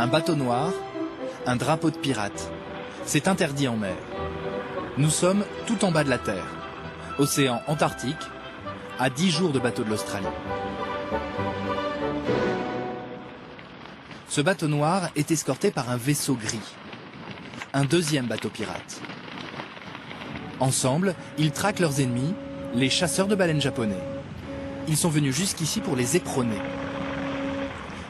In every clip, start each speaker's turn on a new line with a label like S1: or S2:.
S1: un bateau noir, un drapeau de pirate. C'est interdit en mer. Nous sommes tout en bas de la Terre, océan Antarctique, à 10 jours de bateau de l'Australie. Ce bateau noir est escorté par un vaisseau gris, un deuxième bateau pirate. Ensemble, ils traquent leurs ennemis, les chasseurs de baleines japonais. Ils sont venus jusqu'ici pour les éperonner.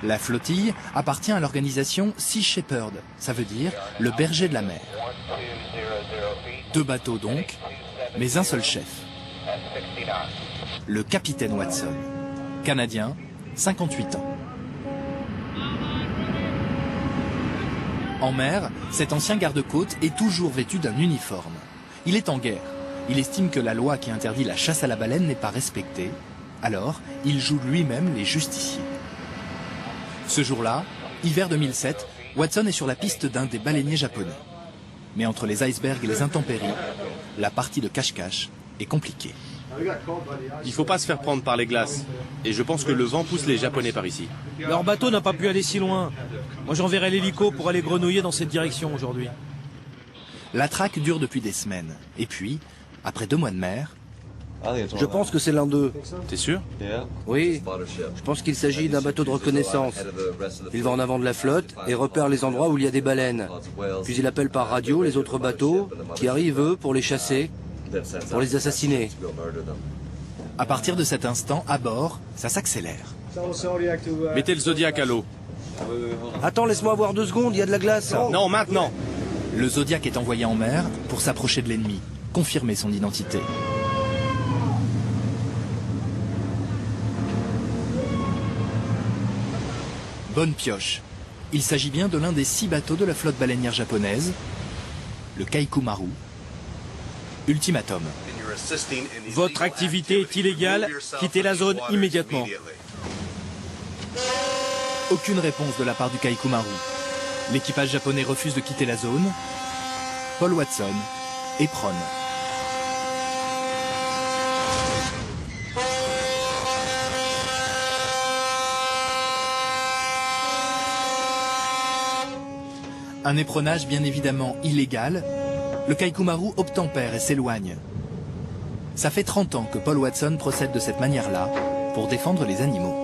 S1: La flottille appartient à l'organisation Sea Shepherd, ça veut dire le berger de la mer. 2 bateaux donc, mais un seul chef. Le capitaine Watson, canadien, 58 ans. En mer, cet ancien garde-côte est toujours vêtu d'un uniforme. Il est en guerre. Il estime que la loi qui interdit la chasse à la baleine n'est pas respectée. Alors, il joue lui-même les justiciers. Ce jour-là, hiver 2007, Watson est sur la piste d'un des baleiniers japonais. Mais entre les icebergs et les intempéries, la partie de cache-cache est compliquée.
S2: Il faut pas se faire prendre par les glaces. Et je pense que le vent pousse les Japonais par ici.
S3: Leur bateau n'a pas pu aller si loin. Moi j'enverrai l'hélico pour aller grenouiller dans cette direction aujourd'hui.
S1: La traque dure depuis des semaines. Et puis, après 2 mois de mer...
S4: Je pense que c'est l'un d'eux.
S2: T'es sûr?
S4: Oui, je pense qu'il s'agit d'un bateau de reconnaissance. Il va en avant de la flotte et repère les endroits où il y a des baleines. Puis il appelle par radio les autres bateaux qui arrivent, eux, pour les chasser, pour les assassiner.
S1: À partir de cet instant, à bord, ça s'accélère.
S2: Mettez le Zodiac à l'eau.
S4: Attends, laisse-moi voir 2 secondes, il y a de la glace.
S2: Non, maintenant!
S1: Le Zodiac est envoyé en mer pour s'approcher de l'ennemi, confirmer son identité. Bonne pioche. Il s'agit bien de l'un des 6 bateaux de la flotte baleinière japonaise, le Kaikumaru. Ultimatum.
S3: Votre activité est illégale, quittez la zone immédiatement.
S1: Aucune réponse de la part du Kaikumaru. L'équipage japonais refuse de quitter la zone. Paul Watson éperonne. Un éperonnage bien évidemment illégal, le Kaikumaru obtempère et s'éloigne. Ça fait 30 ans que Paul Watson procède de cette manière-là pour défendre les animaux.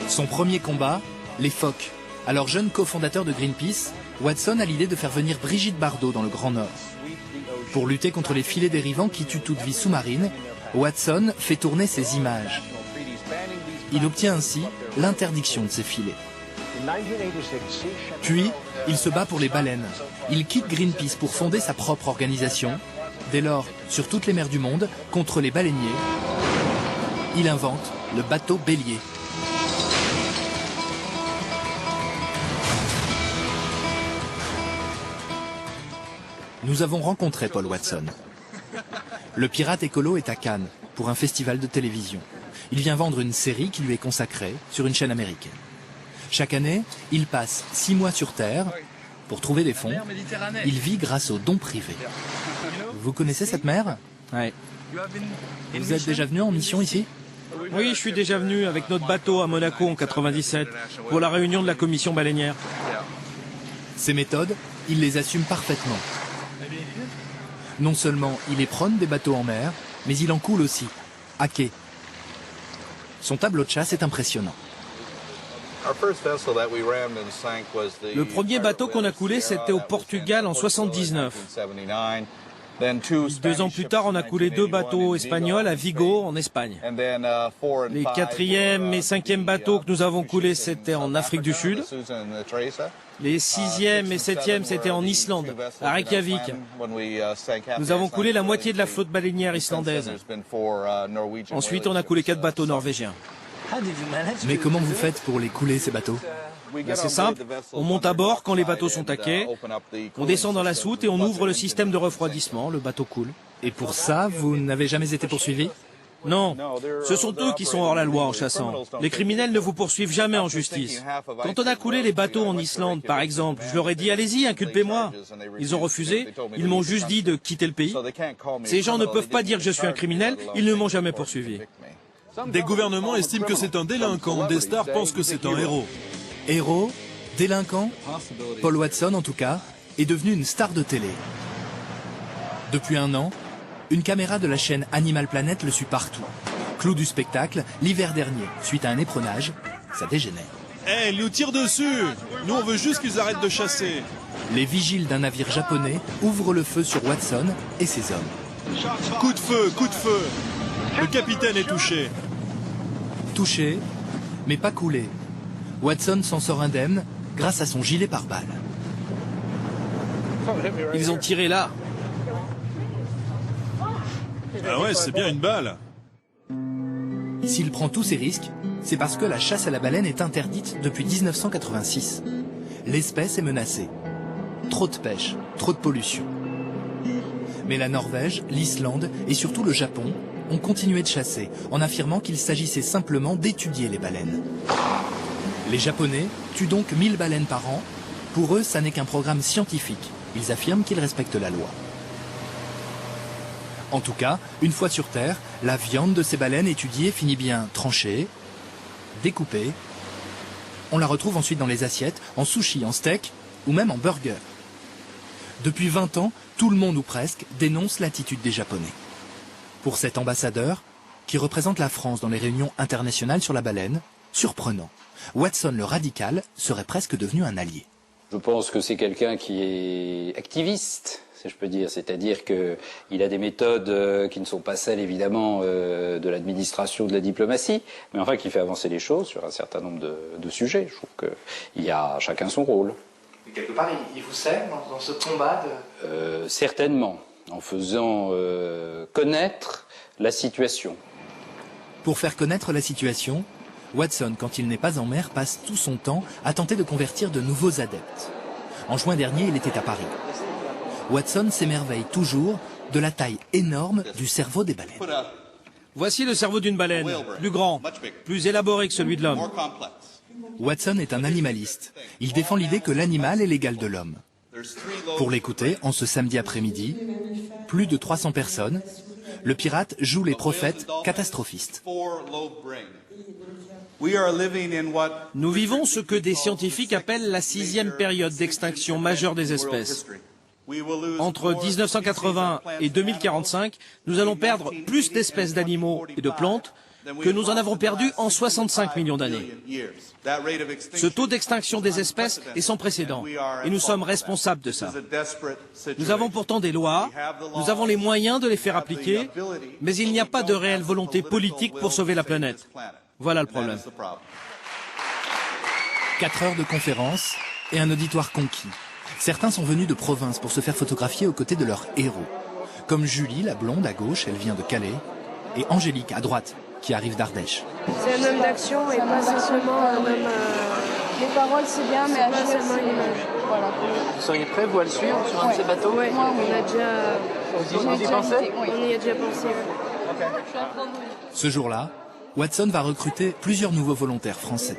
S1: Son premier combat, les phoques. Alors jeune cofondateur de Greenpeace, Watson a l'idée de faire venir Brigitte Bardot dans le Grand Nord. Pour lutter contre les filets dérivants qui tuent toute vie sous-marine, Watson fait tourner ses images. Il obtient ainsi l'interdiction de ces filets. Puis, il se bat pour les baleines. Il quitte Greenpeace pour fonder sa propre organisation. Dès lors, sur toutes les mers du monde, contre les baleiniers, il invente le bateau bélier. Nous avons rencontré Paul Watson. Le pirate écolo est à Cannes pour un festival de télévision. Il vient vendre une série qui lui est consacrée sur une chaîne américaine. Chaque année, il passe 6 mois sur Terre pour trouver des fonds. Il vit grâce aux dons privés. Vous connaissez cette mer?
S3: Ouais.
S1: Vous êtes déjà venu en mission ici?
S3: Oui, je suis déjà venu avec notre bateau à Monaco en 97 pour la réunion de la commission baleinière.
S1: Ces méthodes, il les assume parfaitement. Non seulement il éperonne des bateaux en mer, mais il en coule aussi, à quai. Son tableau de chasse est impressionnant.
S3: Le premier bateau qu'on a coulé, c'était au Portugal en 79. 2 ans plus tard, on a coulé 2 bateaux espagnols à Vigo, en Espagne. Les 4e et 5e bateaux que nous avons coulés, c'était en Afrique du Sud. Les 6e et 7e, c'était en Islande, à Reykjavik. Nous avons coulé la moitié de la flotte baleinière islandaise. Ensuite, on a coulé 4 bateaux norvégiens.
S1: Mais comment vous faites pour les couler, ces bateaux?
S3: C'est simple, on monte à bord quand les bateaux sont à quai, on descend dans la soute et on ouvre le système de refroidissement, le bateau coule.
S1: Et pour ça, vous n'avez jamais été poursuivi?
S3: Non, ce sont eux qui sont hors la loi en chassant. Les criminels ne vous poursuivent jamais en justice. Quand on a coulé les bateaux en Islande, par exemple, je leur ai dit « Allez-y, inculpez-moi ». Ils ont refusé, ils m'ont juste dit de quitter le pays. Ces gens ne peuvent pas dire que je suis un criminel, ils ne m'ont jamais poursuivi.
S5: Des gouvernements estiment que c'est un délinquant, des stars pensent que c'est un héros.
S1: Héros, délinquant, Paul Watson en tout cas, est devenu une star de télé. Depuis un an, une caméra de la chaîne Animal Planet le suit partout. Clou du spectacle, l'hiver dernier, suite à un éperonage, ça dégénère.
S5: Ils nous tirent dessus. Nous, on veut juste qu'ils arrêtent de chasser.
S1: Les vigiles d'un navire japonais ouvrent le feu sur Watson et ses hommes.
S5: Coup de feu, coup de feu. Le capitaine est touché.
S1: Touché, mais pas coulé. Watson s'en sort indemne grâce à son gilet pare-balles.
S3: Ils ont tiré là.
S5: Ah ouais, c'est bien une balle.
S1: S'il prend tous ces risques, c'est parce que la chasse à la baleine est interdite depuis 1986. L'espèce est menacée. Trop de pêche, trop de pollution. Mais la Norvège, l'Islande et surtout le Japon ont continué de chasser en affirmant qu'il s'agissait simplement d'étudier les baleines. Les Japonais tuent donc 1000 baleines par an. Pour eux, ça n'est qu'un programme scientifique. Ils affirment qu'ils respectent la loi. En tout cas, une fois sur Terre, la viande de ces baleines étudiée finit bien tranchée, découpée. On la retrouve ensuite dans les assiettes, en sushi, en steak ou même en burger. Depuis 20 ans, tout le monde ou presque dénonce l'attitude des Japonais. Pour cet ambassadeur, qui représente la France dans les réunions internationales sur la baleine, surprenant. Watson le radical serait presque devenu un allié.
S6: Je pense que c'est quelqu'un qui est activiste, si je peux dire, c'est-à-dire qu'il a des méthodes qui ne sont pas celles évidemment de l'administration, de la diplomatie, mais enfin qui fait avancer les choses sur un certain nombre de sujets. Je trouve qu'il y a chacun son rôle.
S1: Mais quelque part, il vous sert dans ce combat
S6: Certainement, en faisant connaître la situation.
S1: Pour faire connaître la situation, Watson, quand il n'est pas en mer, passe tout son temps à tenter de convertir de nouveaux adeptes. En juin dernier, il était à Paris. Watson s'émerveille toujours de la taille énorme du cerveau des baleines.
S3: Voici le cerveau d'une baleine, plus grand, plus élaboré que celui de l'homme.
S1: Watson est un animaliste. Il défend l'idée que l'animal est l'égal de l'homme. Pour l'écouter, en ce samedi après-midi, plus de 300 personnes, le pirate joue les prophètes catastrophistes.
S3: Nous vivons ce que des scientifiques appellent la 6e période d'extinction majeure des espèces. Entre 1980 et 2045, nous allons perdre plus d'espèces d'animaux et de plantes que nous en avons perdu en 65 millions d'années. Ce taux d'extinction des espèces est sans précédent et nous sommes responsables de ça. Nous avons pourtant des lois, nous avons les moyens de les faire appliquer, mais il n'y a pas de réelle volonté politique pour sauver la planète. Voilà le problème.
S1: 4 heures de conférence et un auditoire conquis. Certains sont venus de province pour se faire photographier aux côtés de leurs héros. Comme Julie, la blonde à gauche, elle vient de Calais, et Angélique à droite, qui arrive d'Ardèche.
S7: C'est un homme d'action et pas seulement un homme...
S8: Les paroles c'est bien, mais
S7: pas seulement une image.
S8: Voilà.
S9: Vous seriez prêt, vous, à le suivre sur un de ces bateaux?
S7: Oui, on a déjà...
S9: Vous y pensez?
S7: On y a déjà pensé.
S1: Ce jour-là, Watson va recruter plusieurs nouveaux volontaires français.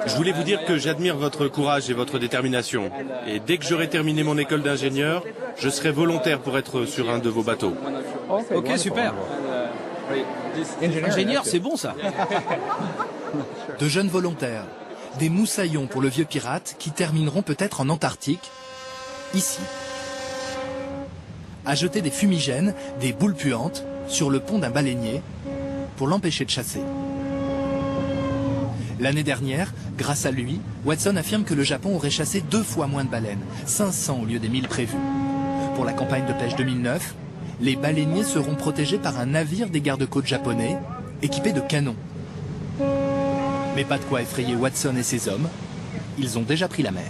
S2: Je voulais vous dire que j'admire votre courage et votre détermination. Et dès que j'aurai terminé mon école d'ingénieur, je serai volontaire pour être sur un de vos bateaux.
S3: Ok, super. Ingénieur, c'est bon ça.
S1: De jeunes volontaires, des moussaillons pour le vieux pirate qui termineront peut-être en Antarctique, ici. À jeter des fumigènes, des boules puantes, sur le pont d'un baleinier, pour l'empêcher de chasser. L'année dernière, grâce à lui, Watson affirme que le Japon aurait chassé 2 fois moins de baleines, 500 au lieu des 1000 prévus. Pour la campagne de pêche 2009, les baleiniers seront protégés par un navire des gardes-côtes japonais, équipé de canons. Mais pas de quoi effrayer Watson et ses hommes, ils ont déjà pris la mer.